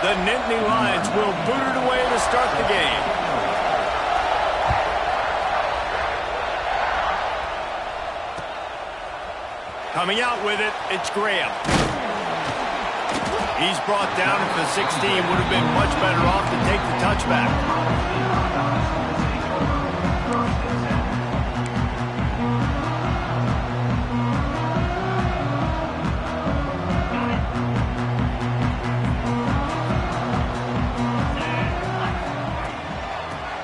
The Nittany Lions will boot it away to start the game. Coming out with it, it's Graham. He's brought down at the 16. Would have been much better off to take the touchback.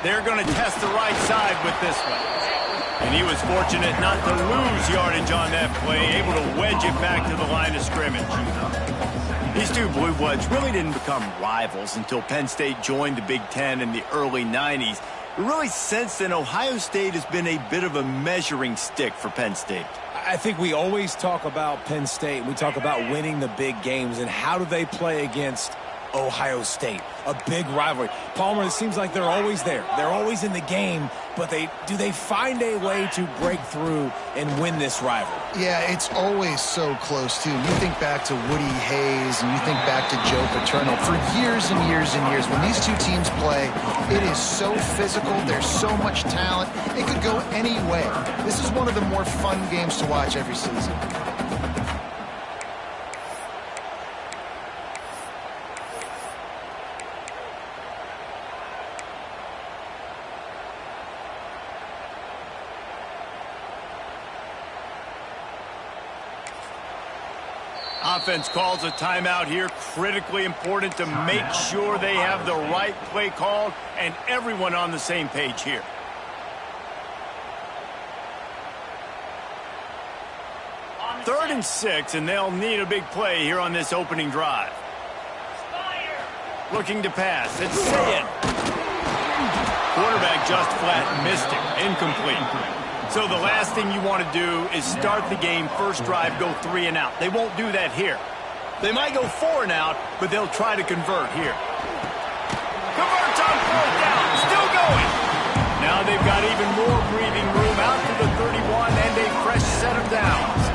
They're going to test the right side with this one. And he was fortunate not to lose yardage on that play, able to wedge it back to the line of scrimmage. These two Blue Bloods really didn't become rivals until Penn State joined the Big Ten in the early 90s. But really, since then, Ohio State has been a bit of a measuring stick for Penn State. I think we always talk about Penn State. We talk about winning the big games, and how do they play against Ohio State, a big rivalry. Palmer, it seems like they're always there. They're always in the game, but do they find a way to break through and win this rivalry? Yeah, it's always so close, too. You think back to Woody Hayes, and you think back to Joe Paterno. For years and years and years, when these two teams play, it is so physical. There's so much talent. It could go any way. This is one of the more fun games to watch every season. Offense calls a timeout here. Critically important to make sure they have the right play called and everyone on the same page here. Third and 6, and they'll need a big play here on this opening drive. Looking to pass. It's Sayin. Quarterback just flat missed it. Incomplete. So the last thing you want to do is start the game, first drive, go 3 and out. They won't do that here. They might go 4 and out, but they'll try to convert here. Converts on 4th down, still going. Now they've got even more breathing room out to the 31 and a fresh set of downs.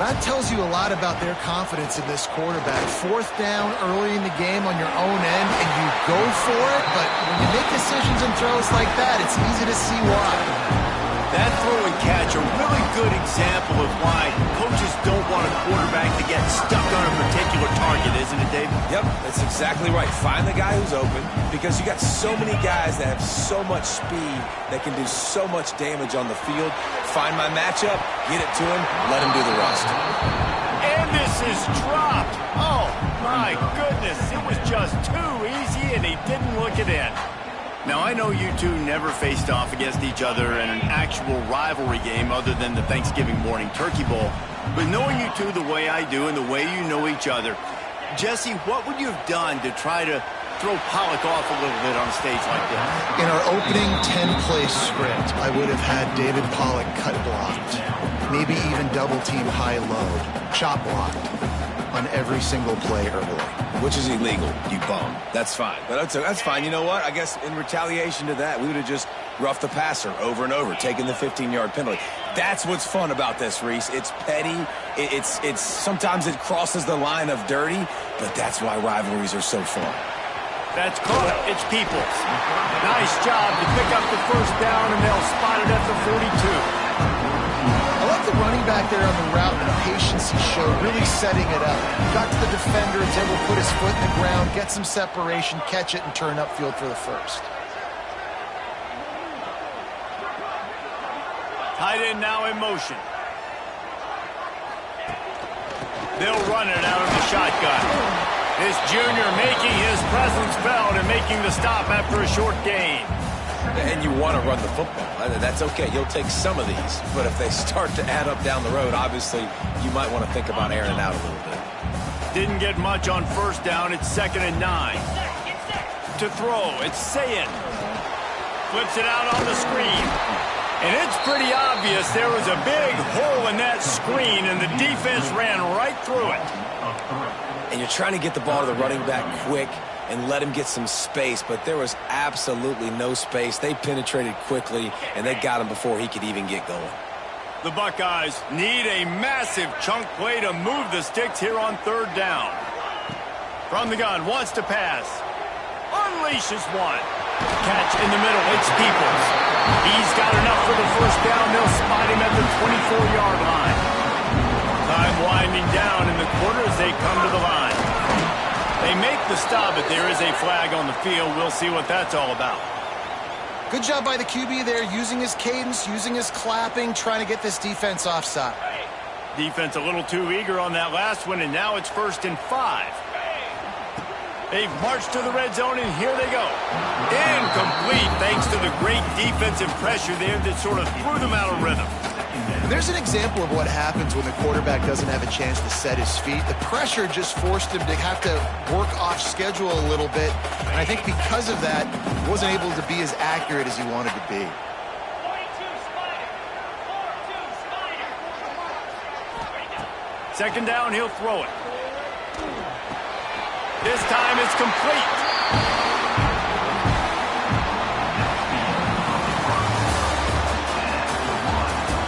That tells you a lot about their confidence in this quarterback. 4th down early in the game on your own end, and you go for it, but when you make decisions and throws like that, it's easy to see why. That throw and catch, a really good example of why coaches don't want a quarterback to get stuck on a particular target, isn't it, Dave? Yep, that's exactly right. Find the guy who's open, because you got so many guys that have so much speed that can do so much damage on the field. Find my matchup, get it to him, let him do the rest. And this is dropped. Oh, my goodness. It was just too easy, and he didn't look it in. Now, I know you two never faced off against each other in an actual rivalry game other than the Thanksgiving morning Turkey Bowl. But knowing you two the way I do and the way you know each other, Jesse, what would you have done to try to throw Pollock off a little bit on a stage like this? In our opening 10-play script, I would have had David Pollock cut blocked, maybe even double-team high-load, chop blocked on every single play early. Which is illegal, you bum. That's fine. But that's fine. You know what? I guess in retaliation to that, we would have just roughed the passer over and over, taking the 15-yard penalty. That's what's fun about this, Reese. It's petty. It's sometimes it crosses the line of dirty, but that's why rivalries are so fun. That's caught. It's Peoples. Nice job to pick up the first down, and they'll spot it at the 42. I like the running back there on the route and the patience he showed, really setting it up. Got to the defender, is able to put his foot in the ground, get some separation, catch it, and turn upfield for the first. Tight end now in motion. They'll run it out of the shotgun. This junior making his presence felt and making the stop after a short gain. And you want to run the football. That's okay. You'll take some of these. But if they start to add up down the road, obviously, you might want to think about airing it out a little bit. Didn't get much on first down. It's 2nd and 9. To throw, it's Sayin. Flips it out on the screen. And it's pretty obvious there was a big hole in that screen, and the defense ran right through it. And you're trying to get the ball to the running back quick and let him get some space, but there was absolutely no space. They penetrated quickly, and they got him before he could even get going. The Buckeyes need a massive chunk play to move the sticks here on 3rd down. From the gun, wants to pass. Unleashes one. Catch in the middle, it's Peoples. He's got enough for the first down. They'll spot him at the 24-yard line. Time winding down in the quarter as they come to the line. They make the stop, but there is a flag on the field. We'll see what that's all about. Good job by the QB there, using his cadence, using his clapping, trying to get this defense offside. Defense a little too eager on that last one, and now it's 1st and 5. They've marched to the red zone, and here they go. Incomplete, thanks to the great defensive pressure there that sort of threw them out of rhythm. And there's an example of what happens when the quarterback doesn't have a chance to set his feet. The pressure just forced him to have to work off schedule a little bit. And I think because of that, he wasn't able to be as accurate as he wanted to be. Second down, he'll throw it. This time it's complete.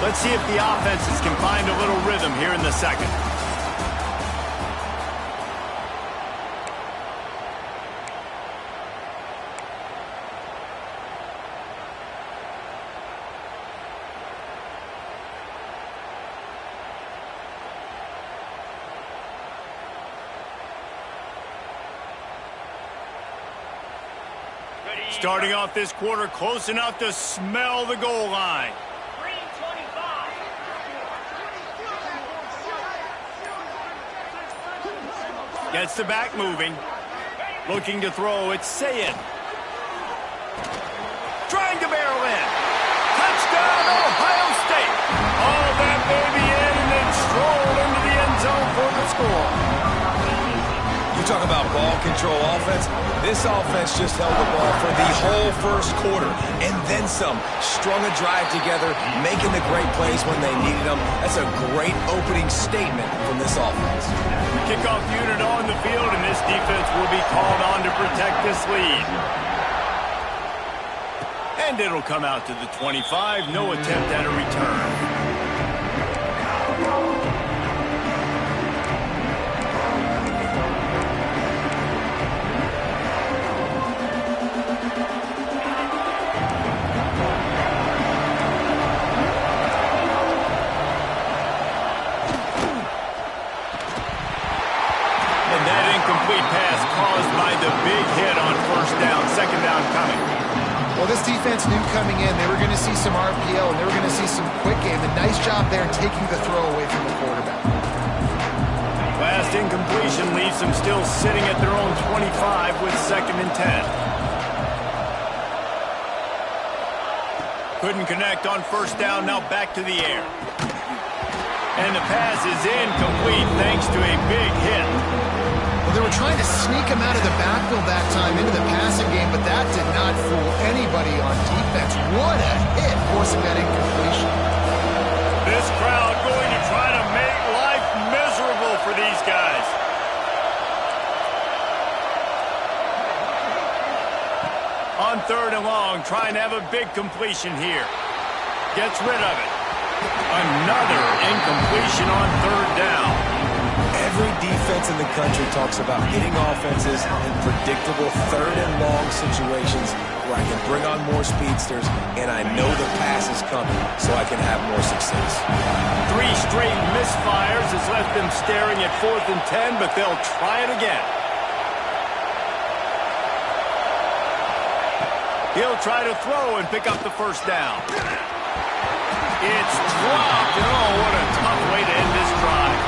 Let's see if the offenses can find a little rhythm here in the second. Starting off this quarter close enough to smell the goal line. Gets the back moving. Looking to throw, it's Sayed. Trying to barrel in. Touchdown, Ohio State. All that baby in and then strolled into the end zone for the score. You talk about ball control offense. This offense just held the ball for the whole first quarter and then some. Strung a drive together, making the great plays when they needed them. That's a great opening statement from this offense. Kickoff unit on the field, and this defense will be called on to protect this lead. And it'll come out to the 25. No attempt at a return. Pass caused by the big hit on first down. Second down coming. Well, this defense knew coming in they were going to see some RPO and they were going to see some quick game. A nice job there taking the throw away from the quarterback. Last incompletion leaves them still sitting at their own 25 with 2nd and 10. Couldn't connect on first down. Now back to the air. And the pass is incomplete thanks to a big hit. Well, they were trying to sneak him out of the backfield that time into the passing game, but that did not fool anybody on defense. What a hit, forcing that incompletion. This crowd going to try to make life miserable for these guys. On 3rd and long, trying to have a big completion here. Gets rid of it. Another incompletion on 3rd down. Every defense in the country talks about hitting offenses in predictable 3rd and long situations where I can bring on more speedsters and I know the pass is coming so I can have more success. 3 straight misfires has left them staring at 4th and 10, but they'll try it again. He'll try to throw and pick up the first down. It's dropped, and oh, what a tough way to end this drive.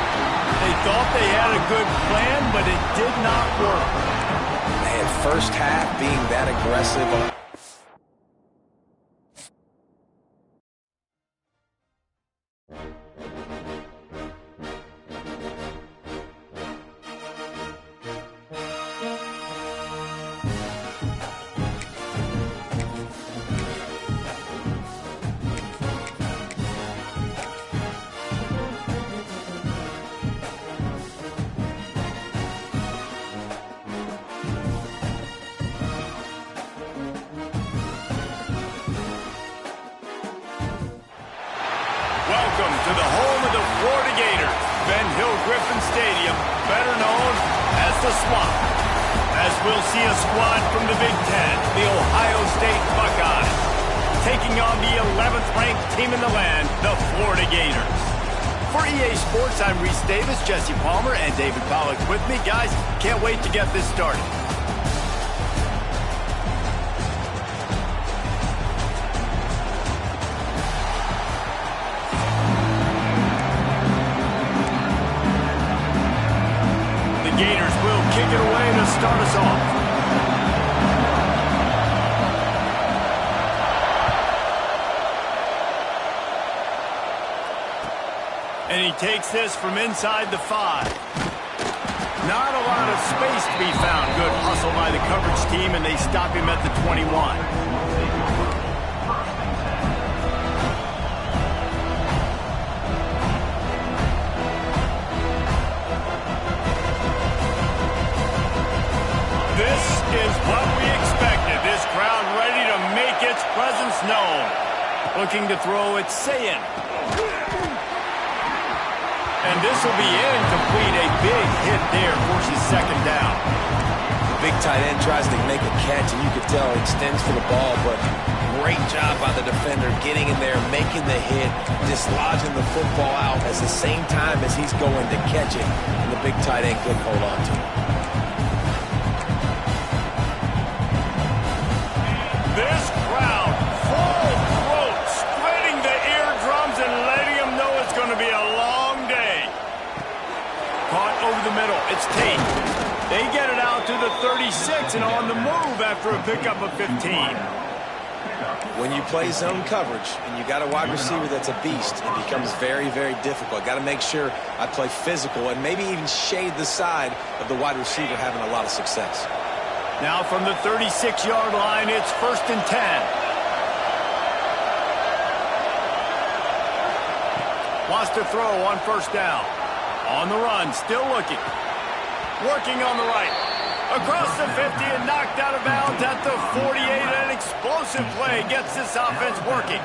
They thought they had a good plan, but it did not work. Man, first half being that aggressive. Welcome to the home of the Florida Gators, Ben Hill Griffin Stadium, better known as the swamp. As we'll see a squad from the Big Ten, the Ohio State Buckeyes, taking on the 11th ranked team in the land, the Florida Gators. For EA Sports, I'm Reese Davis, Jesse Palmer, and David Pollack with me. Guys, can't wait to get this started. The Gators will kick it away to start us off. And he takes this from inside the 5. Not a lot of space to be found. Good hustle by the coverage team, and they stop him at the 21. This is what we expected. This crowd ready to make its presence known. Looking to throw, it's Sayin. And this will be incomplete. A big hit there, forces second down. The big tight end tries to make a catch, and you could tell he extends for the ball, but great job by the defender getting in there, making the hit, dislodging the football out at the same time as he's going to catch it, and the big tight end couldn't hold on to it. This crowd, full throat, splitting the eardrums and letting them know it's going to be a long day. Caught over the middle. It's Tate. They get it out to the 36 and on the move after a pickup of 15. When you play zone coverage and you got a wide receiver that's a beast, it becomes very, very difficult. Got to make sure I play physical and maybe even shade the side of the wide receiver having a lot of success. Now from the 36-yard line, it's 1st and 10. Wants to throw on 1st down. On the run, still looking. Working on the right. Across the 50 and knocked out of bounds at the 48. An explosive play gets this offense working.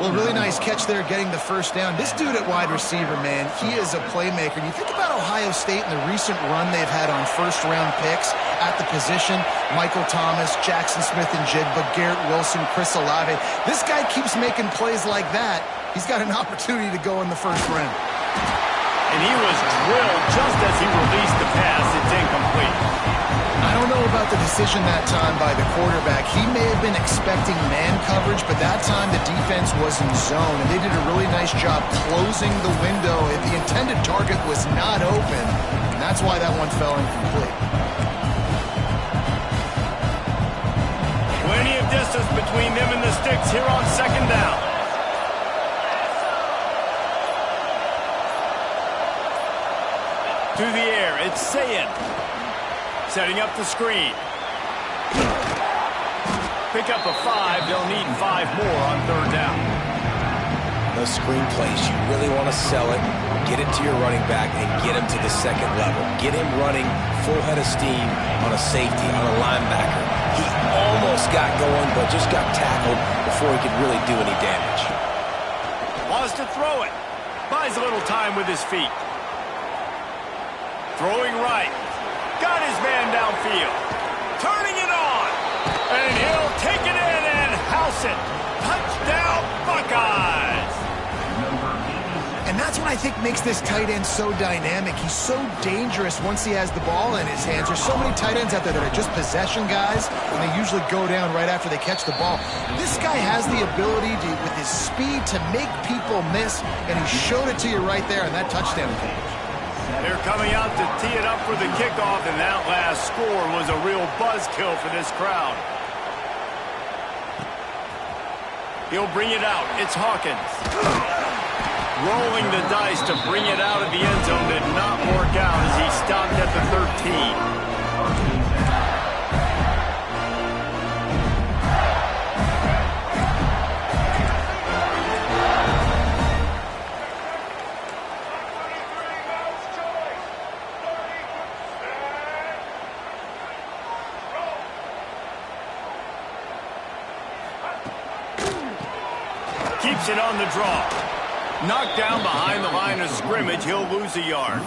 Well, really nice catch there getting the 1st down. This dude at wide receiver, man, he is a playmaker. And you think about Ohio State and the recent run they've had on first-round picks at the position. Michael Thomas, Jackson Smith and Jigba, Garrett Wilson, Chris Olave. This guy keeps making plays like that. He's got an opportunity to go in the 1st round. And he was drilled just as he released the pass. It's incomplete. I don't know about the decision that time by the quarterback. He may have been expecting man coverage, but that time the defense was in zone, and they did a really nice job closing the window. The intended target was not open, and that's why that one fell incomplete. Plenty of distance between them and the sticks here on 2nd down. To the air, it's Sayin. Setting up the screen. Pick up a 5. They'll need 5 more on 3rd down. Those screen plays, you really want to sell it, get it to your running back, and get him to the 2nd level. Get him running full head of steam on a safety, on a linebacker. He almost got going, but just got tackled before he could really do any damage. Wants to throw it. Buys a little time with his feet. Throwing right. Got his man downfield. Turning it on. And he'll take it in and house it. Touchdown, Buckeyes. And that's what I think makes this tight end so dynamic. He's so dangerous once he has the ball in his hands. There's so many tight ends out there that are just possession guys, and they usually go down right after they catch the ball. This guy has the ability to, with his speed, to make people miss, and he showed it to you right there in that touchdown catch. They're coming out to tee it up for the kickoff, and that last score was a real buzzkill for this crowd. He'll bring it out. It's Hawkins. Rolling the dice to bring it out of the end zone did not work out as he stopped at the 13. Keeps it on the draw. Knocked down behind the line of scrimmage. He'll lose a yard.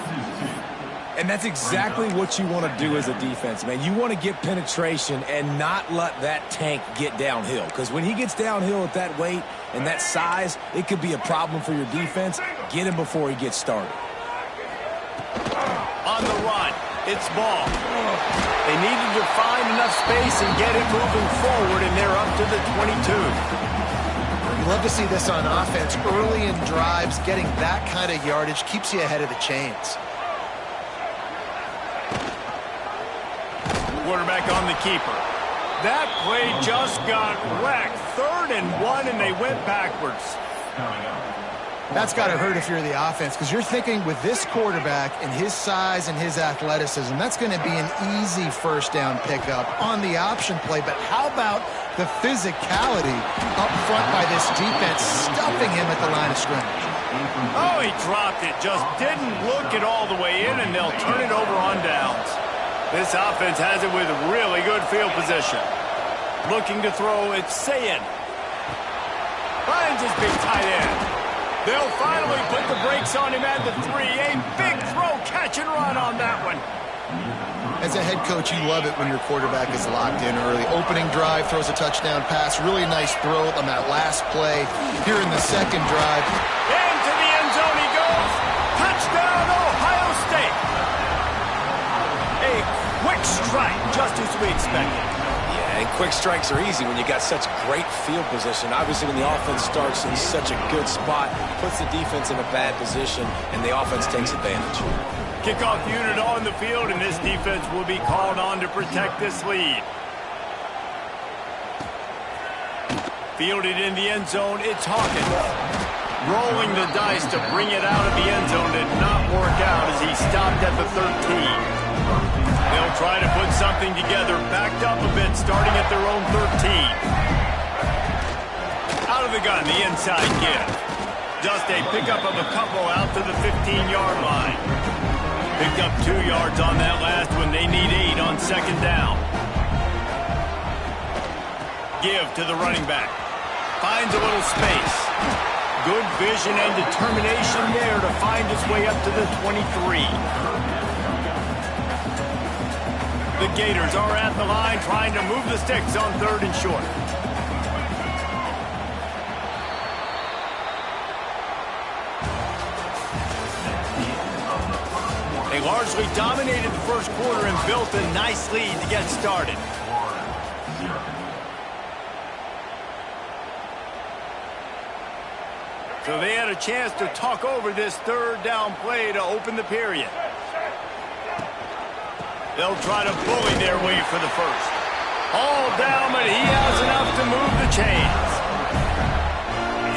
And that's exactly what you want to do as a defense, man. You want to get penetration and not let that tank get downhill. Because when he gets downhill at that weight and that size, it could be a problem for your defense. Get him before he gets started. On the run, it's ball. They needed to find enough space and get it moving forward, and they're up to the 22. You love to see this on offense. Early in drives, getting that kind of yardage keeps you ahead of the chains. Quarterback on the keeper. That play just got wrecked. 3rd and 1, and they went backwards. That's got to hurt if you're the offense, because you're thinking with this quarterback and his size and his athleticism, that's going to be an easy first down pickup on the option play. But how about the physicality up front by this defense, stuffing him at the line of scrimmage? Oh, he dropped it. Just didn't look it all the way in, and they'll turn it over on downs. This offense has it with really good field position. Looking to throw, it's Sayin. Finds his big tight end. They'll finally put the brakes on him at the 3. A big throw, catch and run on that one. As a head coach, you love it when your quarterback is locked in early. Opening drive, throws a touchdown pass. Really nice throw on that last play. Here in the second drive. Into the end zone he goes. Touchdown, Ohio State. A quick strike, just as we expected. And quick strikes are easy when you got such great field position. Obviously, when the offense starts in such a good spot, puts the defense in a bad position, and the offense takes advantage. Kickoff unit on the field, and this defense will be called on to protect this lead. Fielded in the end zone, it's Hawkins. Rolling the dice to bring it out of the end zone did not work out as he stopped at the 13. They'll try to put something together, backed up a bit, starting at their own 13. Out of the gun, the inside give. Just a pickup of a couple out to the 15-yard line. Picked up 2 yards on that last one. They need 8 on second down. Give to the running back. Finds a little space. Good vision and determination there to find his way up to the 23. The Gators are at the line trying to move the sticks on 3rd and short. They largely dominated the first quarter and built a nice lead to get started. So they had a chance to talk over this 3rd down play to open the period. They'll try to bully their way for the first. All down, but he has enough to move the chains.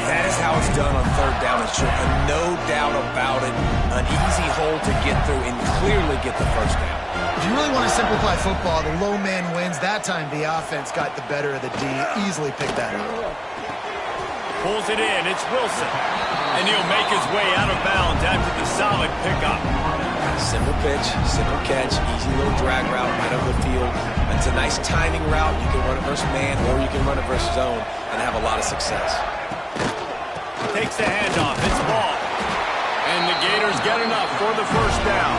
That is how it's done on 3rd down and short. No doubt about it. An easy hole to get through and clearly get the first down. If you really want to simplify football, the low man wins. That time the offense got the better of the D. Easily picked that up. Pulls it in. It's Wilson. And he'll make his way out of bounds after the solid pickup. Simple pitch, simple catch, easy little drag route right over the field. It's a nice timing route. You can run it versus man or you can run it versus zone and have a lot of success. Takes the handoff. It's ball. And the Gators get enough for the first down.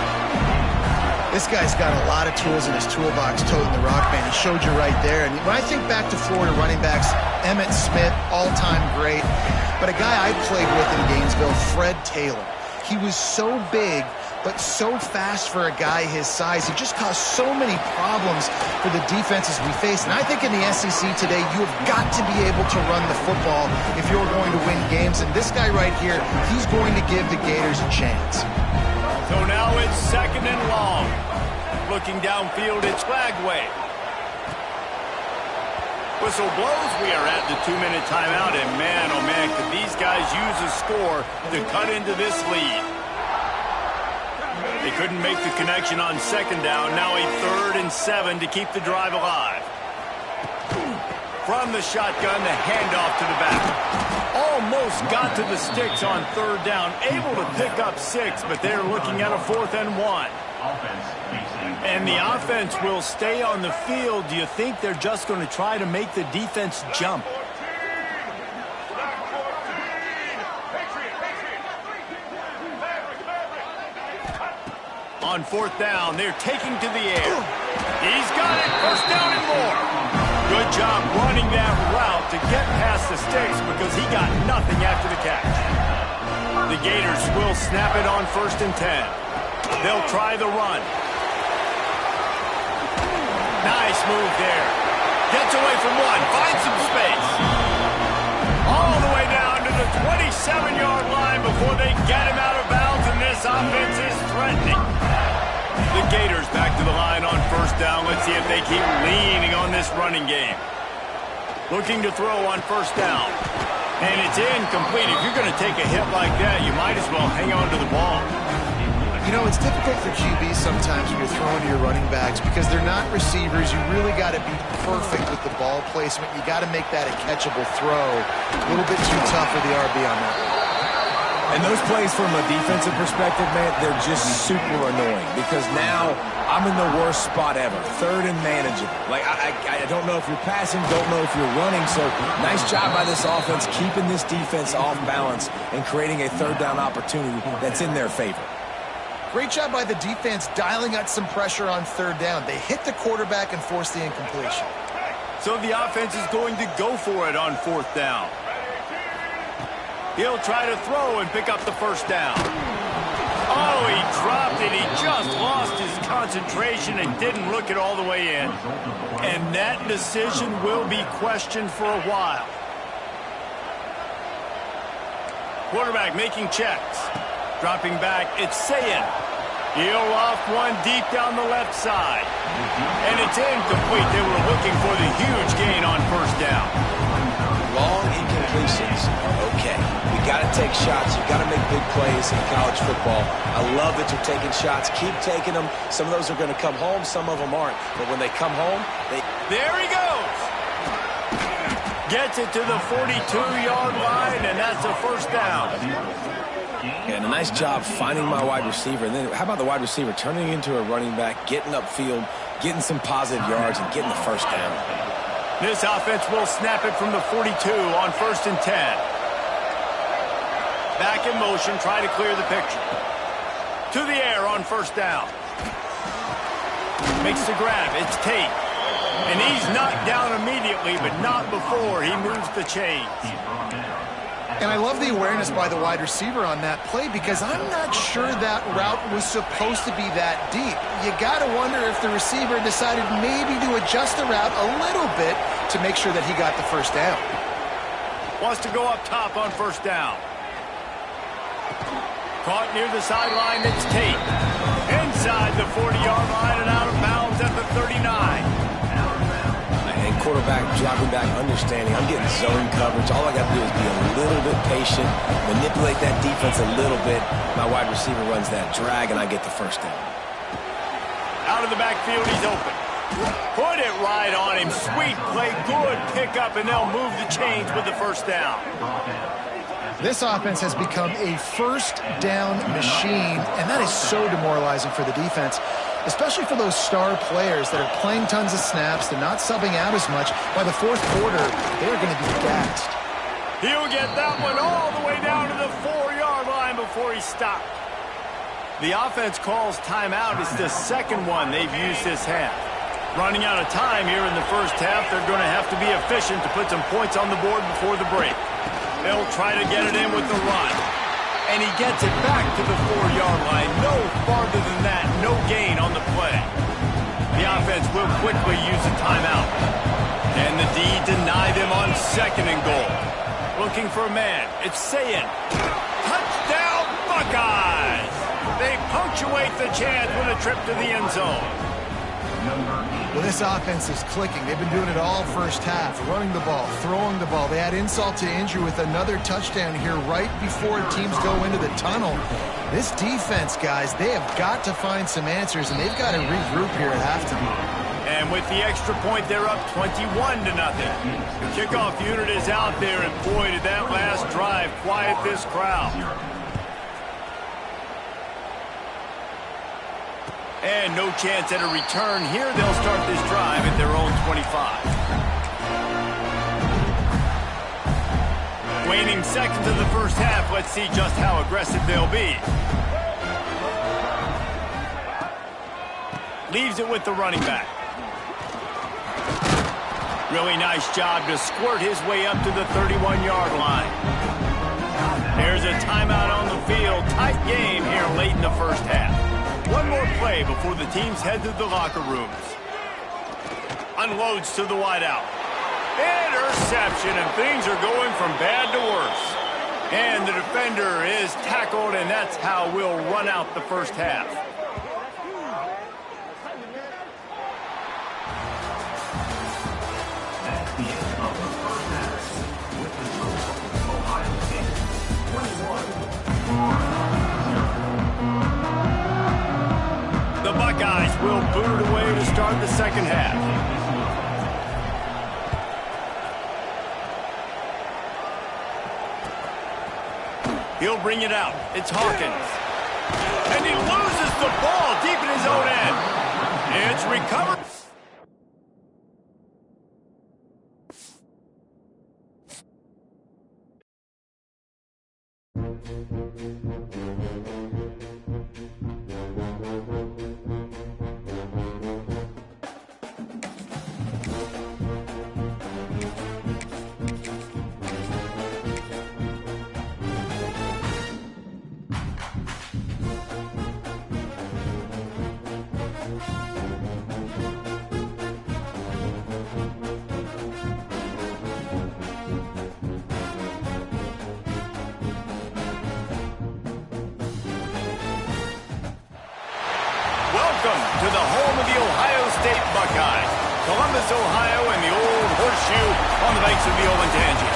This guy's got a lot of tools in his toolbox, toting the rock, man. He showed you right there. And when I think back to Florida running backs, Emmitt Smith, all-time great. But a guy I played with in Gainesville, Fred Taylor. He was so big, but so fast for a guy his size. He just caused so many problems for the defenses we face. And I think in the SEC today, you have got to be able to run the football if you're going to win games. And this guy right here, he's going to give the Gators a chance. So now it's 2nd and long. Looking downfield, it's Flagway. Whistle blows. We are at the 2-minute timeout. And man, oh man, could these guys use a score to cut into this lead. They couldn't make the connection on 2nd down. Now a 3rd and 7 to keep the drive alive. From the shotgun, the handoff to the back. Almost got to the sticks on 3rd down. Able to pick up 6, but they're looking at a 4th and 1. And the offense will stay on the field. Do you think they're just going to try to make the defense jump? On 4th down, they're taking to the air. He's got it. 1st down and more. Good job running that route to get past the sticks because he got nothing after the catch. The Gators will snap it on 1st and 10. They'll try the run. Nice move there. Gets away from one. Finds some space. All the way down to the 27-yard line before they get him out of bounds, and this offense is threatening. The Gators back to the line on 1st down. Let's see if they keep leaning on this running game. Looking to throw on 1st down. And it's incomplete. If you're going to take a hit like that, you might as well hang on to the ball. You know, it's difficult for QBs sometimes when you're throwing to your running backs because they're not receivers. You really got to be perfect with the ball placement. You got to make that a catchable throw. A little bit too tough for the RB on that. And those plays from a defensive perspective, man, they're just super annoying because now I'm in the worst spot ever. 3rd and manageable. Like, I don't know if you're passing, don't know if you're running. So nice job by this offense keeping this defense off balance and creating a 3rd down opportunity that's in their favor. Great job by the defense dialing out some pressure on 3rd down. They hit the quarterback and forced the incompletion. So the offense is going to go for it on 4th down. He'll try to throw and pick up the 1st down. Oh, he dropped it. He just lost his concentration and didn't look it all the way in. And that decision will be questioned for a while. Quarterback making checks. Dropping back, it's Sayin. He'll loft one deep down the left side. And it's incomplete. They were looking for the huge gain on 1st down. Long incompletions are okay. You got to take shots. You got to make big plays in college football. I love that you're taking shots. Keep taking them. Some of those are going to come home. Some of them aren't. But when they come home, There he goes. Gets it to the 42-yard line, and that's a 1st down. And a nice job finding my wide receiver. And then how about the wide receiver turning into a running back, getting upfield, getting some positive yards, and getting the 1st down. This offense will snap it from the 42 on 1st and 10. Back in motion, try to clear the picture. To the air on 1st down. Makes the grab. It's Tate. And he's knocked down immediately, but not before he moves the chains. And I love the awareness by the wide receiver on that play because I'm not sure that route was supposed to be that deep. You got to wonder if the receiver decided maybe to adjust the route a little bit to make sure that he got the 1st down. Wants to go up top on 1st down. Caught near the sideline, it's Tate. Inside the 40-yard line and out of bounds at the 39. And quarterback dropping back, understanding I'm getting zone coverage. All I got to do is be a little bit patient, manipulate that defense a little bit. My wide receiver runs that drag, and I get the 1st down. Out of the backfield, he's open. Put it right on him. Sweet play, good pickup, and they'll move the chains with the 1st down. This offense has become a 1st down machine, and that is so demoralizing for the defense, especially for those star players that are playing tons of snaps. They're not subbing out as much. By the 4th quarter, they're going to be gassed. He'll get that one all the way down to the 4-yard line before he stopped. The offense calls timeout. It's the 2nd one they've used this half. Running out of time here in the 1st half. They're going to have to be efficient to put some points on the board before the break. They'll try to get it in with the run. And he gets it back to the 4-yard line. No farther than that. No gain on the play. The offense will quickly use a timeout. And the D deny them on 2nd and goal. Looking for a man. It's Sayin. Touchdown, Buckeyes! They punctuate the chance with a trip to the end zone. Well, this offense is clicking. They've been doing it all 1st half, running the ball, throwing the ball. They add insult to injury with another touchdown here right before teams go into the tunnel. This defense, guys, they have got to find some answers, and they've got to regroup here at halftime. And with the extra point, they're up 21-0. The kickoff unit is out there, and boy, did that last drive quiet this crowd. And no chance at a return here. They'll start this drive at their own 25. Waning seconds of the 1st half. Let's see just how aggressive they'll be. Leaves it with the running back. Really nice job to squirt his way up to the 31-yard line. There's a timeout on the field. Tight game here late in the first half. One more play before the teams head to the locker rooms. Unloads to the wideout. Interception, and things are going from bad to worse. And the defender is tackled, and that's how we'll run out the first half. The Buckeyes will boot it away to start the second half. He'll bring it out. It's Hawkins. And he loses the ball deep in his own end. It's recovered. Welcome to the home of the Ohio State Buckeyes, Columbus, Ohio, and the old horseshoe on the banks of the Olentangy.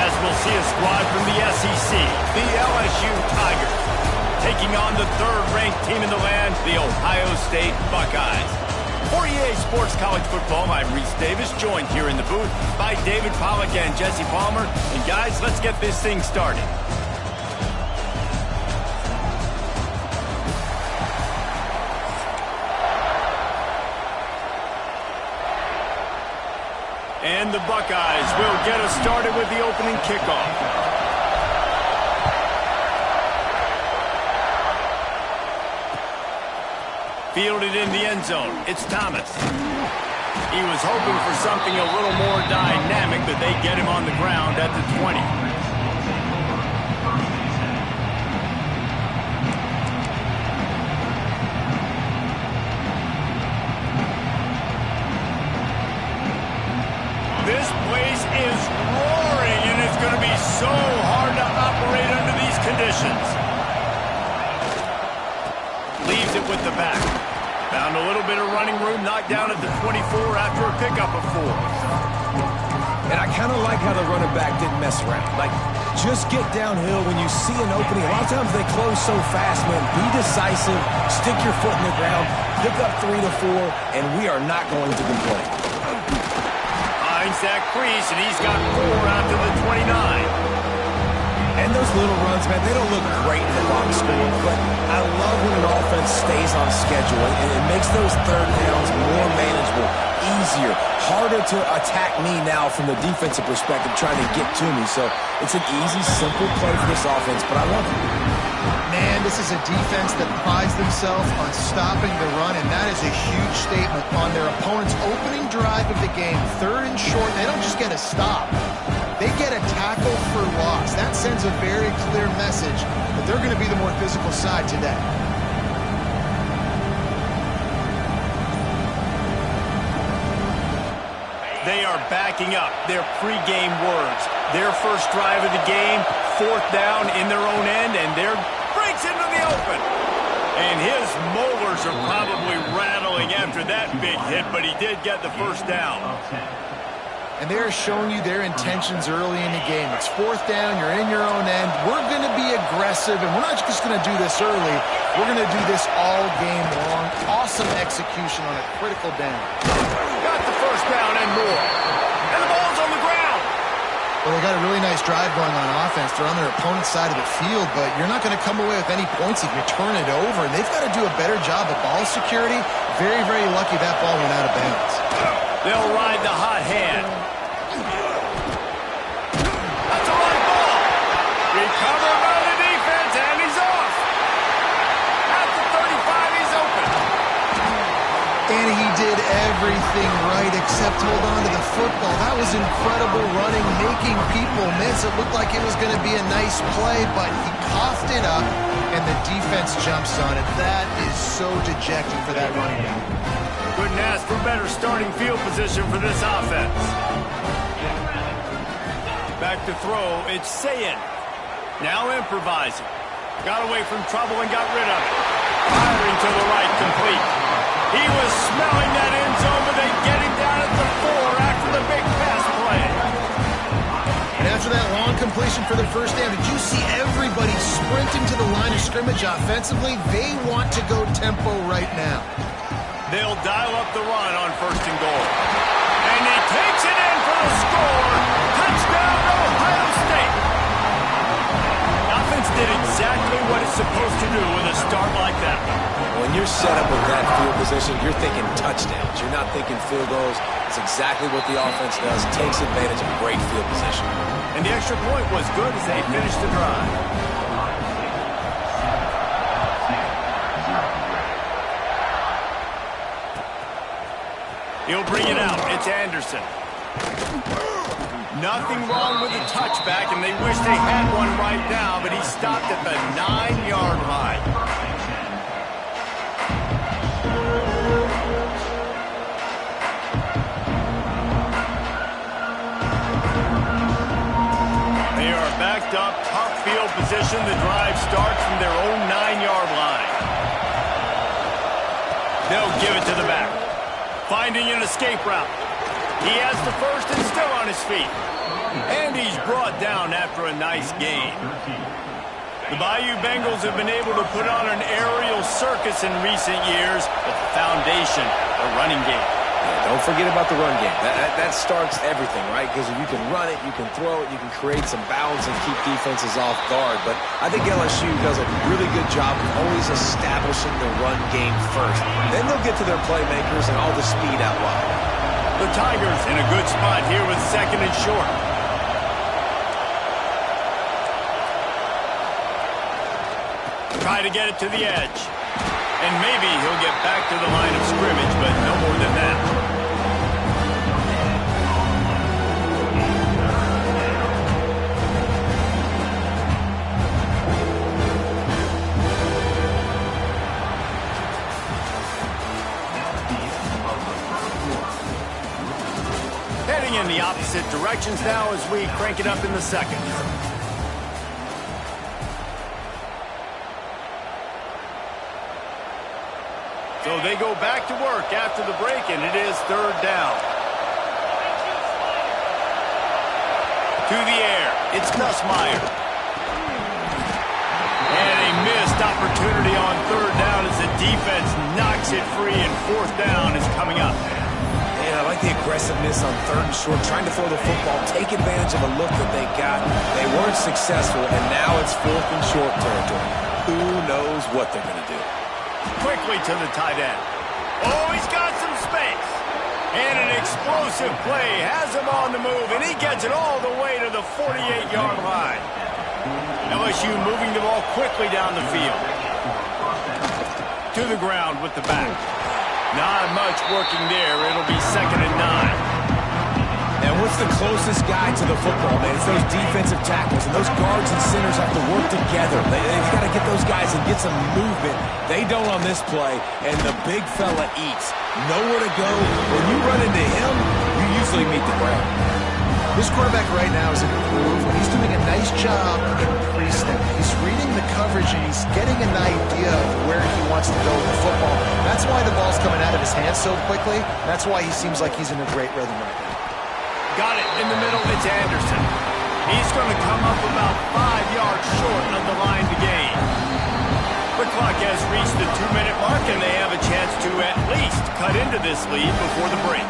As we'll see a squad from the SEC, the LSU Tigers, taking on the third-ranked team in the land, the Ohio State Buckeyes. For EA Sports College Football, I'm Reese Davis, joined here in the booth by David Pollack and Jesse Palmer. And guys, let's get this thing started. And the Buckeyes will get us started with the opening kickoff. Fielded in the end zone. It's Thomas. He was hoping for something a little more dynamic, but they get him on the ground at the 20. This place is roaring, and it's going to be so hard to operate under these conditions. Leaves it with the back. Found a little bit of running room, knocked down at the 24 after a pickup of 4. And I kind of like how the running back didn't mess around. Like, just get downhill when you see an opening. A lot of times they close so fast, man. Be decisive, stick your foot in the ground, pick up 3 to 4, and we are not going to complain. Finds that crease, and he's got 4 out to the 29. And those little runs, man, they don't look great in the box score, but I love when an offense stays on schedule, and it makes those third downs more manageable, easier, harder to attack me now from the defensive perspective, trying to get to me. So it's an easy, simple play for this offense, but I love it. Man, this is a defense that prides themselves on stopping the run, and that is a huge statement on their opponent's opening drive of the game. Third and short, they don't just get a stop. They get a tackle for loss. That sends a very clear message that they're going to be the more physical side today. They are backing up their pregame words. Their first drive of the game, 4th down in their own end, and there breaks into the open. And his molars are probably rattling after that big hit, but he did get the first down. And they're showing you their intentions early in the game. It's 4th down, you're in your own end. We're going to be aggressive, and we're not just going to do this early. We're going to do this all game long. Awesome execution on a critical down. Got the first down and more. And the ball's on the ground. Well, they got a really nice drive going on offense. They're on their opponent's side of the field, but you're not going to come away with any points if you turn it over. And they've got to do a better job of ball security. Very, very lucky that ball went out of bounds. They'll ride the hot hand. That's a right ball. Recovered by the defense, and he's off. At the 35, he's open. And he did everything right except hold on to the football. That was incredible running, making people miss. It looked like it was going to be a nice play, but he coughed it up, and the defense jumps on it. That is so dejecting for that running back. Couldn't ask for better starting field position for this offense. Back to throw, it's Sayin. Now improvising. Got away from trouble and got rid of it. Firing to the right, complete. He was smelling that end zone, but they get him down at the 4 after the big pass play. And after that long completion for the first down, did you see everybody sprinting to the line of scrimmage offensively? They want to go tempo right now. They'll dial up the run on 1st and goal. And he takes it in for the score. Touchdown, Ohio State. Offense did exactly what it's supposed to do with a start like that. When you're set up with that field position, you're thinking touchdowns. You're not thinking field goals. It's exactly what the offense does. Takes advantage of great field position. And the extra point was good as they finished the drive. He'll bring it out. It's Anderson. Nothing wrong with the touchback, and they wish they had one right now, but he stopped at the 9-yard line. They are backed up, tough field position. The drive starts from their own 9-yard line. They'll give it to the back. Finding an escape route. He has the first and still on his feet. And he's brought down after a nice gain. The Bayou Bengals have been able to put on an aerial circus in recent years, but the foundation, the running game. Yeah, don't forget about the run game. That starts everything, right? Because if you can run it, you can throw it, you can create some balance and keep defenses off guard. But I think LSU does a really good job of always establishing the run game first. Then they'll get to their playmakers and all the speed out wide. The Tigers in a good spot here with 2nd and short. Try to get it to the edge. And maybe he'll get back to the line of scrimmage, but no more than that. Heading in the opposite directions now as we crank it up in the 2nd. So they go back to work after the break, and it is 3rd down. To the air, it's Nussmeier. And a missed opportunity on 3rd down as the defense knocks it free, and 4th down is coming up. And I like the aggressiveness on 3rd and short, trying to throw the football, take advantage of a look that they got. They weren't successful, and now it's 4th and short territory. Who knows what they're going to do? Quickly to the tight end. Oh, he's got some space. And an explosive play has him on the move, and he gets it all the way to the 48-yard line. LSU moving the ball quickly down the field. To the ground with the back. Not much working there. It'll be 2nd and 9. And what's the closest guy to the football, man? It's those defensive tackles, and those guards and centers have to work together. They've got to get those guys and get some movement. They don't on this play, and the big fella eats. Nowhere to go. When you run into him, you usually meet the ground. This quarterback right now is in a groove, and he's doing a nice job in pre-snap. He's reading the coverage, and he's getting an idea of where he wants to go with the football. That's why the ball's coming out of his hands so quickly. That's why he seems like he's in a great rhythm right now. Got it in the middle. It's Anderson. He's going to come up about 5 yards short of the line to gain. The clock has reached the 2-minute mark, and they have a chance to at least cut into this lead before the break.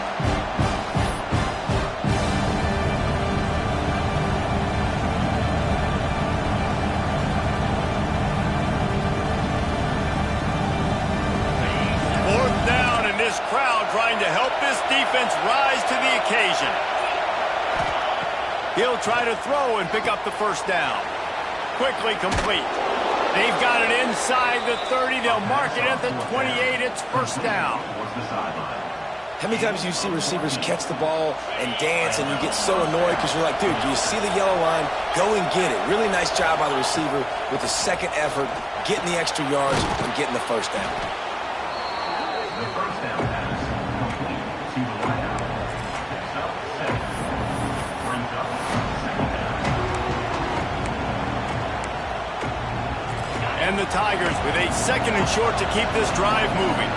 Fourth down, and this crowd trying to help this defense rise to the occasion. He'll try to throw and pick up the 1st down. Quickly complete. They've got it inside the 30. They'll mark it at the 28. It's first down. How many times do you see receivers catch the ball and dance and you get so annoyed because you're like, dude, do you see the yellow line? Go and get it. Really nice job by the receiver with the second effort, getting the extra yards and getting the first down. The first down pass to the right out. Next up, 7. Brings up second down. And the Tigers with a second and short to keep this drive moving.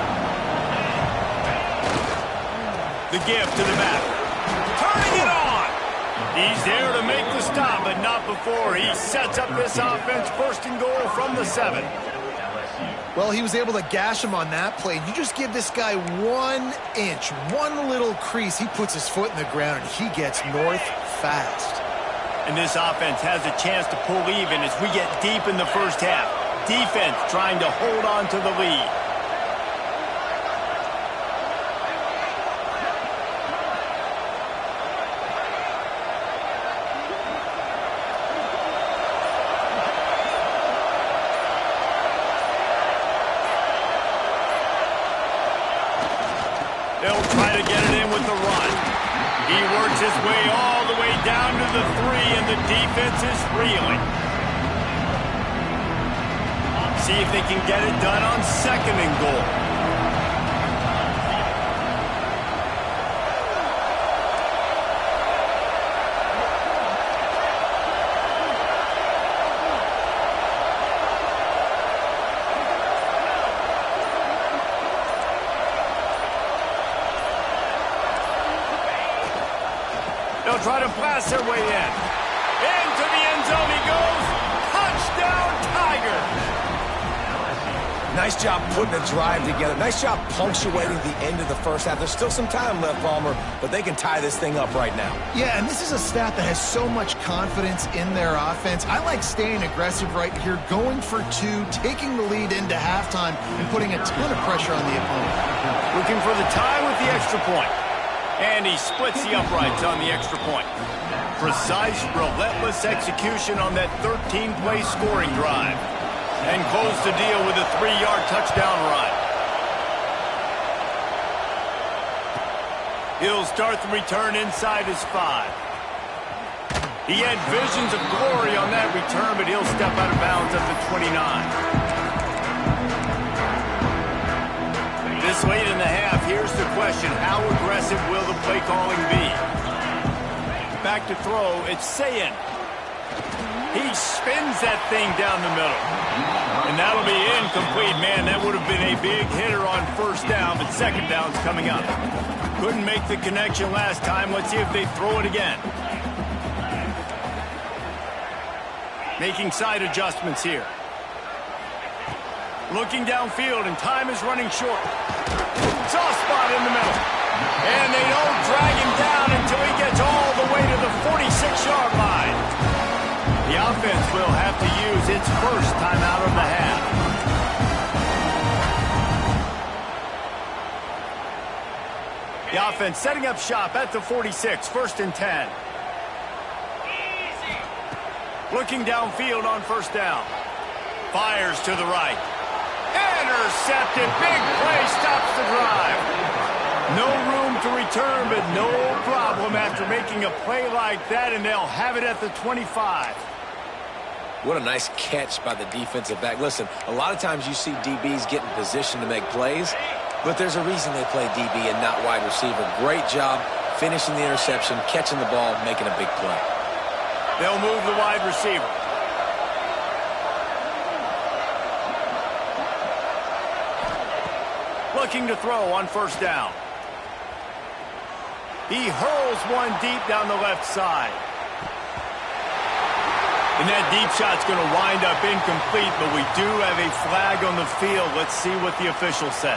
The give to the back. Turning it on. He's there to make the stop, but not before he sets up this offense first and goal from the 7. Well, he was able to gash him on that play. You just give this guy 1 inch, one little crease. He puts his foot in the ground, and he gets north fast. And this offense has a chance to pull even as we get deep in the first half. Defense trying to hold on to the lead. They'll try to get it in with the run. He works his way all the way down to the 3, and the defense is reeling. See if they can get it done on second and goal. They'll try to blast their way in. Into the end zone he goes. Touchdown, Tigers. Nice job putting a drive together. Nice job punctuating the end of the first half. There's still some time left, Palmer, but they can tie this thing up right now. Yeah, and this is a staff that has so much confidence in their offense. I like staying aggressive right here, going for 2, taking the lead into halftime, and putting a ton of pressure on the opponent. Looking for the tie with the extra point. And he splits the uprights on the extra point. Precise, relentless execution on that 13-play scoring drive. And close the deal with a 3-yard touchdown run. He'll start the return inside his 5. He had visions of glory on that return, but he'll step out of bounds at the 29. This late in the half, here's the question. How aggressive will the play calling be? Back to throw, it's Sayin. He spins that thing down the middle. And that'll be incomplete. Man, that would have been a big hitter on first down, but second down's coming up. Couldn't make the connection last time. Let's see if they throw it again. Making side adjustments here. Looking downfield, and time is running short. Soft spot in the middle. And they don't drag him down until he gets all the way to the 46-yard line. The offense will have to use its first timeout of the half. The offense setting up shop at the 46, 1st and 10. Looking downfield on first down. Fires to the right. Intercepted. Big play stops the drive. No room to return, but no problem after making a play like that, and they'll have it at the 25. What a nice catch by the defensive back. Listen, a lot of times you see DBs get in position to make plays, but there's a reason they play DB and not wide receiver. Great job finishing the interception, catching the ball, making a big play. They'll move the wide receiver. Looking to throw on first down. He hurls one deep down the left side. And that deep shot's going to wind up incomplete, but we do have a flag on the field. Let's see what the official says.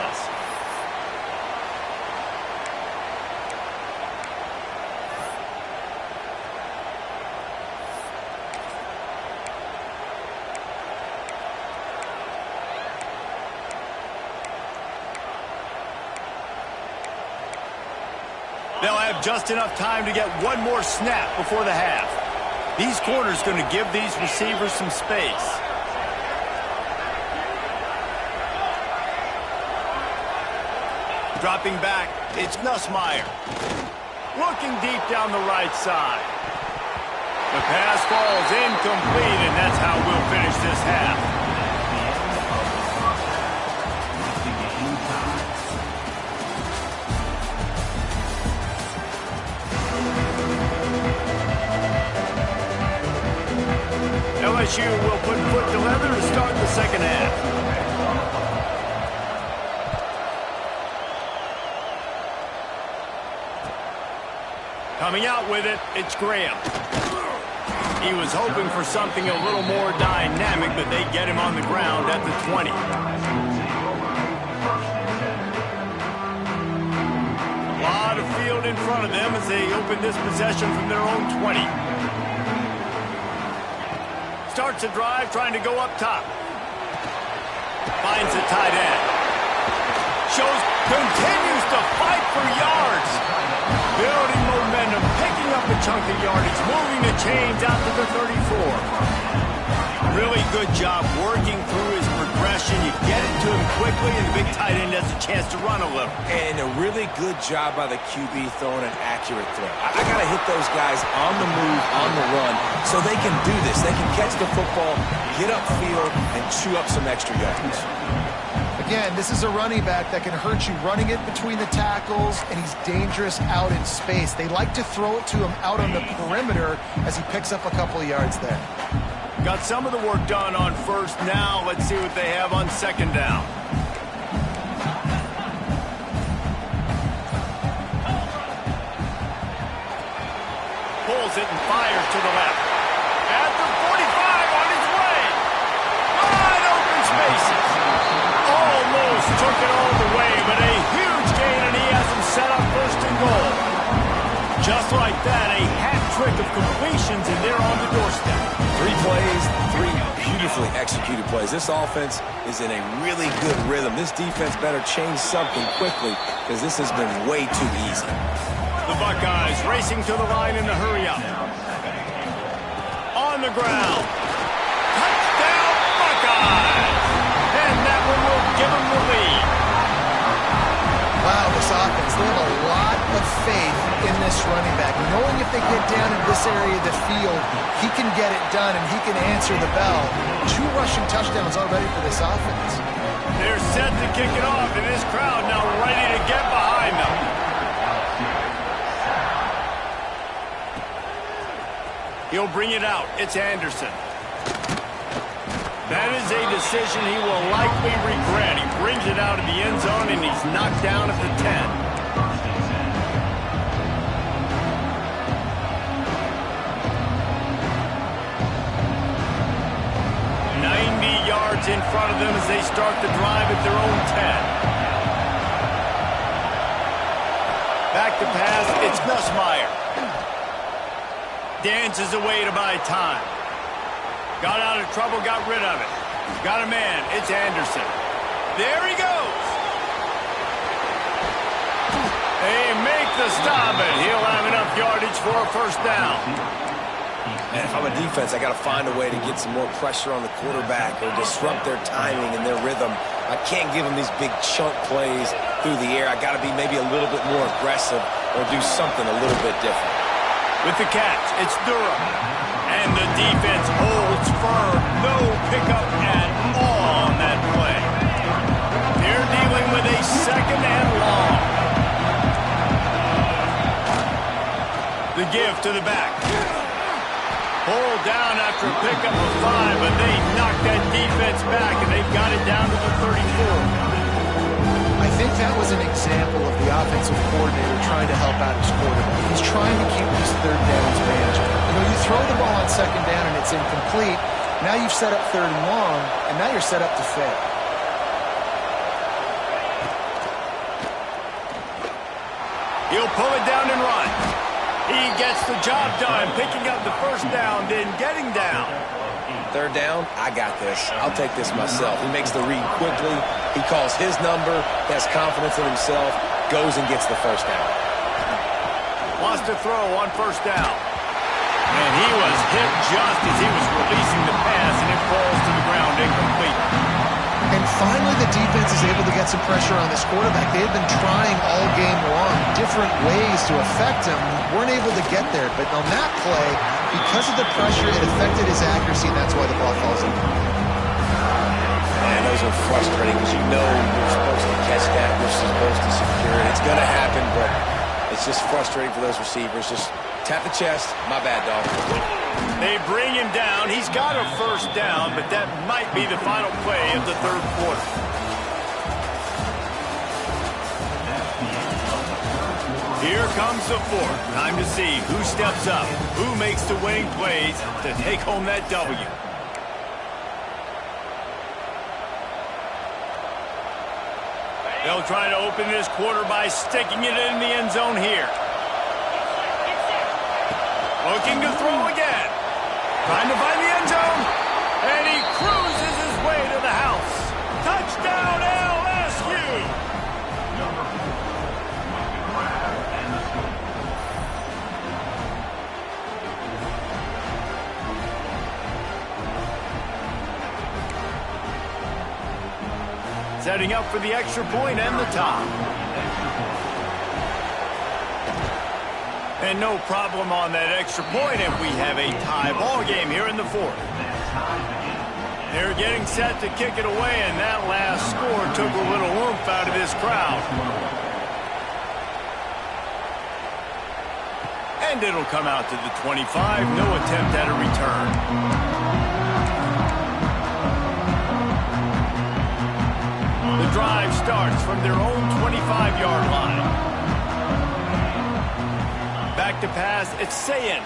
They'll have just enough time to get one more snap before the half. These corners going to give these receivers some space. Dropping back, it's Nussmeier. Looking deep down the right side. The pass falls incomplete, and that's how we'll finish this half. LSU will put foot to leather to start the second half. Coming out with it, it's Graham. He was hoping for something a little more dynamic, but they get him on the ground at the 20. A lot of field in front of them as they open this possession from their own 20. Starts a drive, trying to go up top. Finds a tight end. Continues to fight for yards. Building momentum, picking up a chunk of yardage, moving the chains out to the 34. Really good job working through his progression. You get it to him quickly, and the big tight end has a chance to run a little. And a really good job by the QB throwing an accurate throw. I got to hit those guys on the move, on the run, so they can do this. They can catch the football, get upfield, and chew up some extra yards. Again, this is a running back that can hurt you running it between the tackles, and he's dangerous out in space. They like to throw it to him out on the perimeter as he picks up a couple of yards there. Got some of the work done on first. Now let's see what they have on second down. Pulls it and fires to the left. At the 45 on his way. Wide open spaces. Almost took it all the way, but a huge gain, and he has him set up first and goal. Just like that, a hat trick of completions, and they're on the doorstep. 3 plays, 3 beautifully executed plays. This offense is in a really good rhythm. This defense better change something quickly because this has been way too easy. The Buckeyes racing to the line in a hurry-up. On the ground. Touchdown, Buckeyes! And that one will give them the lead. Wow, this offense, they have a lot of faith in this running back. Knowing if they get down in this area of the field, he can get it done and he can answer the bell. 2 rushing touchdowns already for this offense. They're set to kick it off, and this crowd now ready to get behind them. He'll bring it out. It's Anderson. That is a decision he will likely regret. He brings it out of the end zone, and he's knocked down at the 10. 90 yards in front of them as they start the drive at their own 10. Back to pass, it's Nussmeier. Dances away to buy time. Got out of trouble, got rid of it. Got a man, it's Anderson. There he goes. They make the stop, and he'll have enough yardage for a first down. And if I'm a defense, I got to find a way to get some more pressure on the quarterback or disrupt their timing and their rhythm. I can't give them these big chunk plays through the air. I got to be maybe a little bit more aggressive or do something a little bit different. With the catch, it's Durham. And the defense holds firm. No pickup at all on that play. They're dealing with a second and long. The give to the back. Pulled down after a pickup of 5, but they knocked that defense back, and they've got it down to the 34. I think that was an example of the offensive coordinator trying to help out his quarterback. He's trying to keep these third downs manageable. You know, you throw the ball on second down and it's incomplete. Now you've set up third and long, and now you're set up to fail. He'll pull it down and run. He gets the job done, picking up the first down, then getting down. Third down, I got this. I'll take this myself. He makes the read quickly. He calls his number, has confidence in himself, goes and gets the first down. Wants to throw on first down. And he was hit just as he was releasing the pass, and it falls to the ground incomplete. And finally the defense is able to get some some pressure on this quarterback. They had been trying all game long different ways to affect him, weren't able to get there. But on that play, because of the pressure, it affected his accuracy, and that's why the ball falls in. And those are frustrating because you know you're supposed to catch that, you're supposed to secure it. It's going to happen, but it's just frustrating for those receivers. Just tap the chest. My bad, dog. They bring him down. He's got a first down, but that might be the final play of the third quarter. Here comes the fourth. Time to see who steps up, who makes the winning plays to take home that W. They'll try to open this quarter by sticking it in the end zone here. Looking to throw again. Trying to find the end zone. And he cruises his way to the house. Touchdown, LSU! Setting up for the extra point and the top. And no problem on that extra point if we have a tie ball game here in the fourth. They're getting set to kick it away, and that last score took a little oomph out of this crowd. And it'll come out to the 25. No attempt at a return. The drive starts from their own 25-yard line. Back to pass, it's Sayin.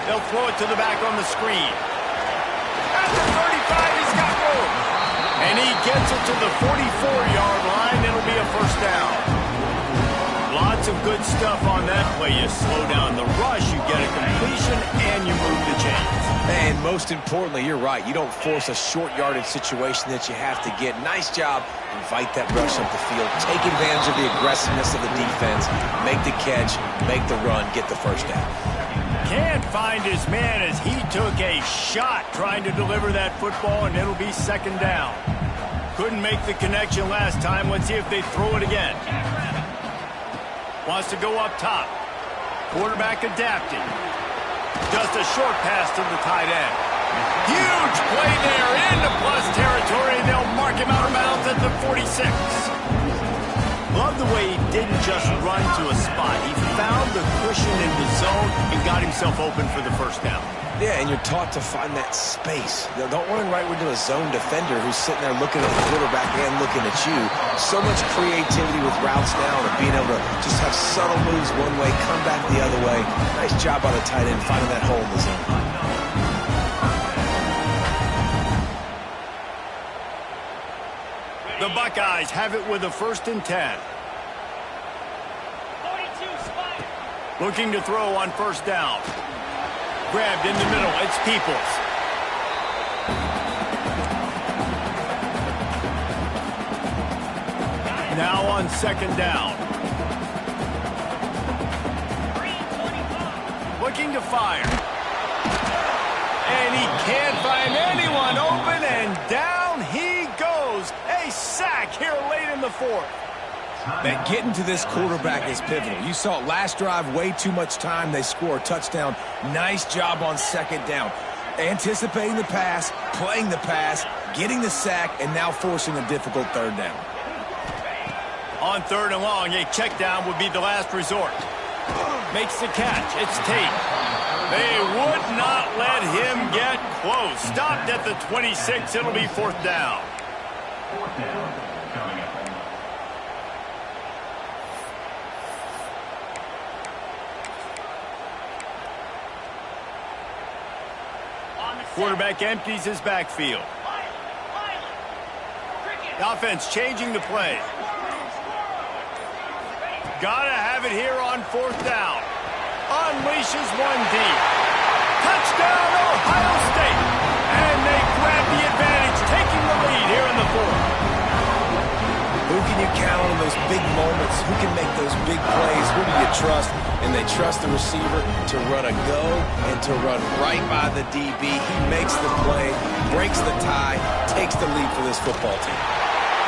They'll throw it to the back on the screen. At the 35, he's got room. And he gets it to the 44-yard line. It'll be a first down. Lots of good stuff on that play. You slow down the rush, you get a completion, and you move the chains. And most importantly, you're right. You don't force a short yardage situation that you have to get. Nice job. Invite that rush up the field. Take advantage of the aggressiveness of the defense. Make the catch. Make the run. Get the first down. Can't find his man as he took a shot trying to deliver that football, and it'll be second down. Couldn't make the connection last time. Let's see if they throw it again. Wants to go up top. Quarterback adapting. Just a short pass to the tight end. Huge play there into plus territory. They'll mark him out of bounds at the 46. Love the way he didn't just run to a spot. He found the cushion in the zone and got himself open for the first down. Yeah, and you're taught to find that space. Don't run right into a zone defender who's sitting there looking at the quarterback and looking at you. So much creativity with routes now and being able to just have subtle moves one way, come back the other way. Nice job by the tight end finding that hole in the zone. The Buckeyes have it with a 1st and 10. Looking to throw on first down. Grabbed in the middle. It's Peoples. Now on second down. Looking to fire. And he can't find anyone open, and down he goes. A sack here late in the fourth. Man, getting to this quarterback is pivotal. You saw it last drive, way too much time. They score a touchdown. Nice job on second down. Anticipating the pass, playing the pass, getting the sack, and now forcing a difficult third down. On third and long, a check down would be the last resort. Makes the catch. It's Tate. They would not let him get close. Stopped at the 26. It'll be fourth down. Fourth down coming up. Quarterback empties his backfield. The offense changing the play. Gotta have it here on fourth down. Unleashes one deep. Touchdown, Ohio State. And they grab the advantage, taking the lead here in the fourth. Who can you count on in those big moments? Who can make those big plays? Who do you trust? And they trust the receiver to run a go and to run right by the DB. He makes the play, breaks the tie, takes the lead for this football team.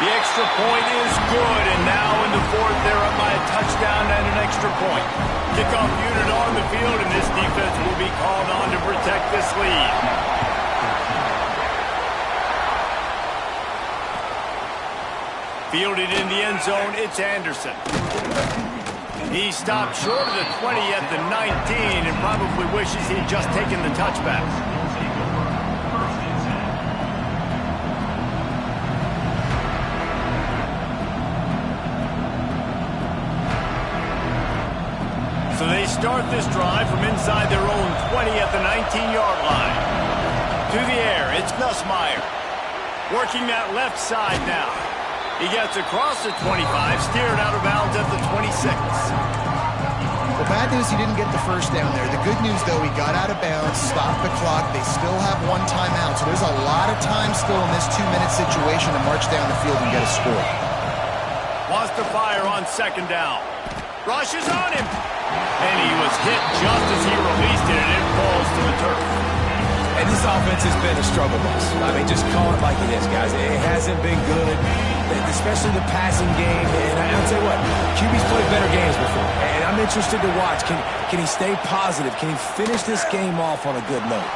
The extra point is good, and now in the fourth, they're up by a touchdown and an extra point. Kickoff unit on the field, and this defense will be called on to protect this lead. Fielded in the end zone, it's Anderson. He stopped short of the 20 at the 19 and probably wishes he'd just taken the touchback. So they start this drive from inside their own 20 at the 19-yard line. To the air, it's Nussmeier. Working that left side now. He gets across the 25, steered out of bounds at the 26. The bad news, he didn't get the first down there. The good news, though, he got out of bounds, stopped the clock. They still have one timeout, so there's a lot of time still in this 2-minute situation to march down the field and get a score. Wants to fire on second down. Rushes on him. And he was hit just as he released it, and it falls to the turf. And this offense has been a struggle bus. I mean, just call it like it is, guys. It hasn't been good, especially the passing game. And I'll tell you what, QB's played better games before. And I'm interested to watch. Can he stay positive? Can he finish this game off on a good note?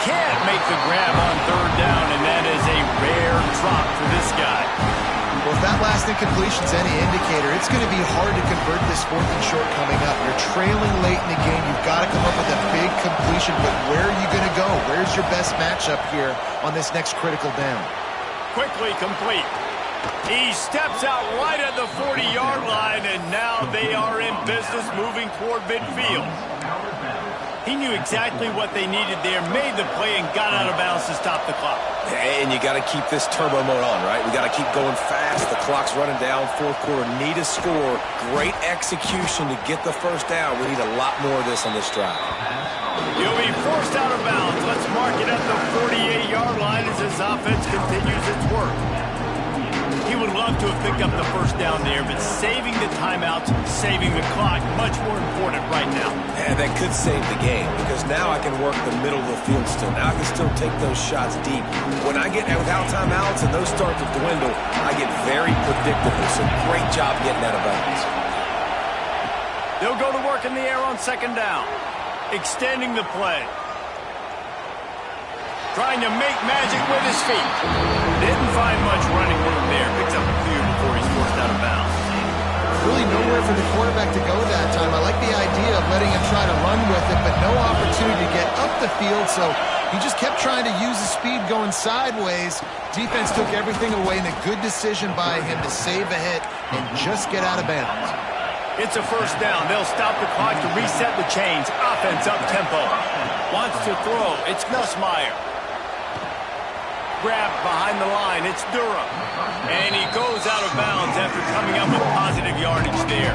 Can't make the grab on third down, and that is a rare drop for this guy. Well, if that last incompletion's any indicator, it's going to be hard to convert this fourth and short coming up. You're trailing late in the game. You've got to come up with a big completion, but where are you going to go? Where's your best matchup here on this next critical down? Quickly complete. He steps out right at the 40-yard line, and now they are in business moving toward midfield. He knew exactly what they needed there, made the play, and got out of bounds to stop the clock. And you got to keep this turbo mode on, right? We got to keep going fast. The clock's running down. Fourth quarter, need a score. Great execution to get the first down. We need a lot more of this on this drive. He'll be forced out of bounds. Let's mark it at the 48-yard line as his offense continues its work. He would love to have picked up the first down there, but saving the timeouts, saving the clock, much more important right now. And that could save the game, because now I can work the middle of the field still. Now I can still take those shots deep. When I get without timeouts and those start to dwindle, I get very predictable. So great job getting out of bounds. They'll go to work in the air on second down, extending the play. Trying to make magic with his feet. Didn't find much running room there. Picks up a few before he's forced out of bounds. Really nowhere for the quarterback to go that time. I like the idea of letting him try to run with it, but no opportunity to get up the field, so he just kept trying to use the speed going sideways. Defense took everything away, and a good decision by him to save a hit and just get out of bounds. It's a first down. They'll stop the clock to reset the chains. Offense up tempo. Wants to throw. It's Nussmeier. Grab behind the line. It's Durham. And he goes out of bounds after coming up with positive yardage there.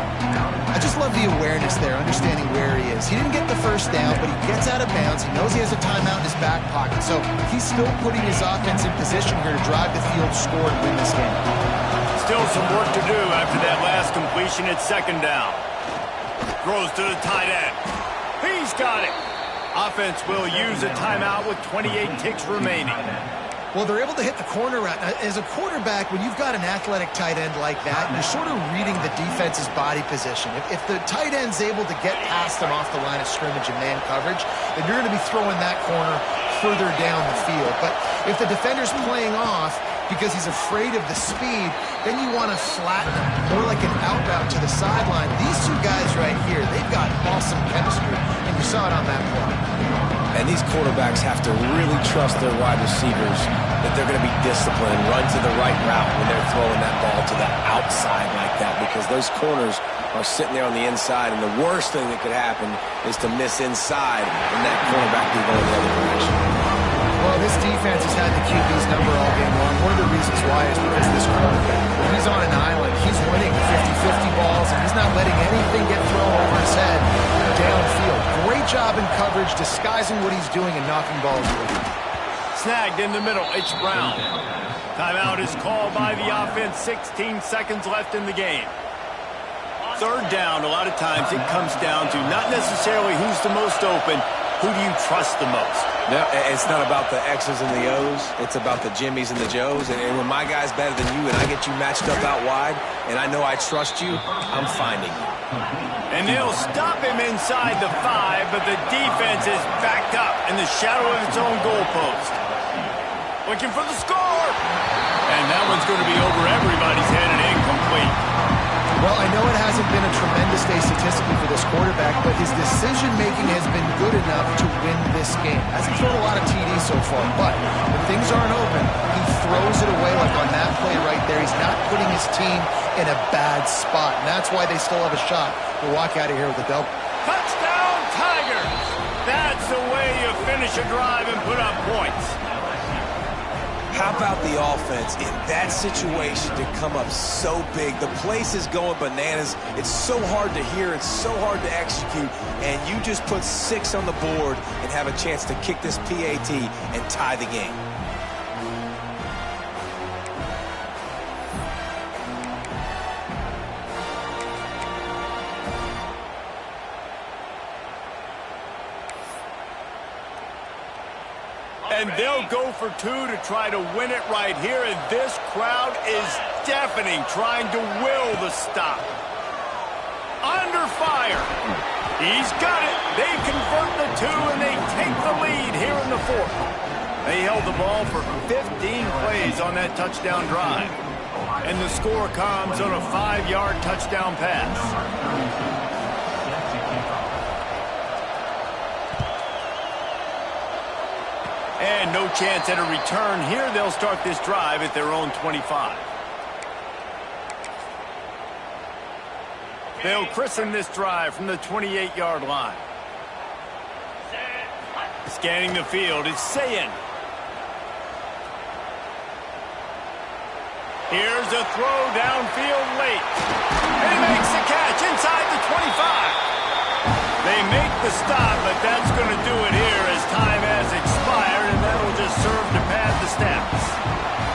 I just love the awareness there, understanding where he is. He didn't get the first down, but he gets out of bounds. He knows he has a timeout in his back pocket, so he's still putting his offense in position here to drive the field, score, and win this game. Still some work to do after that last completion at second down. Throws to the tight end. He's got it. Offense will use a timeout with 28 ticks remaining. Well, they're able to hit the corner route. As a quarterback, when you've got an athletic tight end like that, you're sort of reading the defense's body position. If the tight end's able to get past them off the line of scrimmage and man coverage, then you're going to be throwing that corner further down the field. But if the defender's playing off because he's afraid of the speed, then you want to flatten him, more like an out route to the sideline. These two guys right here, they've got awesome chemistry, and you saw it on that play. And these quarterbacks have to really trust their wide receivers that they're going to be disciplined and run to the right route when they're throwing that ball to the outside like that, because those corners are sitting there on the inside, and the worst thing that could happen is to miss inside and that cornerback be going the other direction. Well, this defense has had the QB's number all game long. One of the reasons why is because this quarterback, when he's on an island, he's winning 50-50 balls, and he's not letting anything get thrown over his head downfield. Great job in coverage, disguising what he's doing and knocking balls away. Snagged in the middle. It's Brown. Timeout is called by the offense. 16 seconds left in the game. Third down, a lot of times it comes down to not necessarily who's the most open, who do you trust the most? No, it's not about the X's and the O's. It's about the Jimmys and the Joes. And when my guy's better than you and I get you matched up out wide and I know I trust you, I'm finding you. And they'll stop him inside the 5, but the defense is backed up in the shadow of its own goalpost. Looking for the score. And that one's going to be over everybody's head and incomplete. Well, I know it hasn't been a tremendous day statistically for this quarterback, but his decision-making has been good enough to win this game. Hasn't thrown a lot of TDs so far, but when things aren't open, he throws it away like on that play right there. He's not putting his team in a bad spot, and that's why they still have a shot to walk out of here with a double. Touchdown, Tigers! That's the way you finish a drive and put up points. How about the offense in that situation to come up so big? The place is going bananas. It's so hard to hear. It's so hard to execute. And you just put 6 on the board and have a chance to kick this PAT and tie the game. And they'll go for 2 to try to win it right here. And this crowd is deafening, trying to will the stop. Under fire. He's got it. They convert the 2, and they take the lead here in the 4th. They held the ball for 15 plays on that touchdown drive. And the score comes on a 5-yard touchdown pass. And no chance at a return here. They'll start this drive at their own 25. They'll christen this drive from the 28-yard line. Scanning the field is Sayin. Here's a throw downfield late. And he makes the catch inside the 25. They make the stop, but that's going to do it here as time